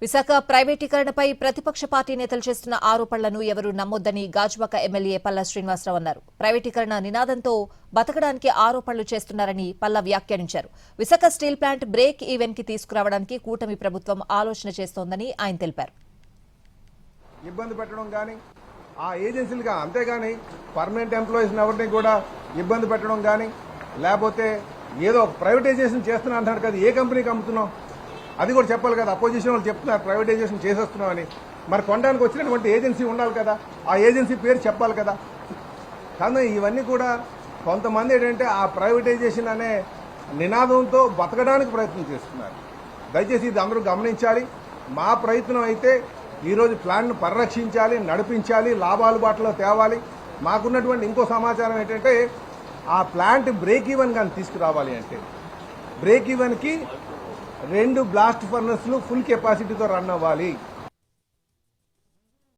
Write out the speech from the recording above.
విశాఖ ప్రైవేటీకరణపై ప్రతిపక్ష పార్టీ నేతలు చేస్తున్న ఆరోపణలను ఎవరూ నమ్మొద్దని గాజువాక ఎమ్మెల్యే పల్లా శ్రీనివాసరావు అన్నారు. ప్రైవేటీకరణ నినాదంతో బతకడానికి ఆరోపణలు చేస్తున్నారని పల్లా వ్యాఖ్యానించారు. Visakha steel plant break even కి తీసుకురావడానికి కూటమి ప్రభుత్వం ఆలోచన చేస్తోందని ఆయన తెలిపారు. ఇబ్బంది పెట్టడం కానీ ఆ ఏజెన్సీలుగా అంతేగాని పర్మనెంట్ ఎంప్లాయీస్ ఎవరిని కూడా ఇబ్బంది పెట్టడం కానీ లేకపోతే ఏదో ప్రైవేటైజేషన్ చేస్తున్నా అంటాడు కదా, ఏ కంపెనీకి అమ్ముతున్నాం అది కూడా చెప్పాలి కదా. అపోజిషన్ వాళ్ళు చెప్తున్నారు ప్రైవేటైజేషన్ చేసేస్తున్నాం అని. మరి కొనడానికి వచ్చినటువంటి ఏజెన్సీ ఉండాలి కదా, ఆ ఏజెన్సీ పేరు చెప్పాలి కదా. కానీ ఇవన్నీ కూడా కొంతమంది ఏంటంటే ఆ ప్రైవేటైజేషన్ అనే నినాదంతో బతకడానికి ప్రయత్నం చేస్తున్నారు. దయచేసి ఇది అందరూ గమనించాలి. మా ప్రయత్నం అయితే ఈరోజు ప్లాంట్ను పరిరక్షించాలి, నడిపించాలి, లాభాలు బాటలో తేవాలి. మాకున్నటువంటి ఇంకో సమాచారం ఏంటంటే ఆ ప్లాంట్ బ్రేక్ ఈవెన్ కానీ తీసుకురావాలి అంటే బ్రేక్ ఈవెన్కి 2 బ్లాస్ట్ ఫర్నెస్లు ఫుల్ కెపాసిటీతో రన్ అవ్వాలి.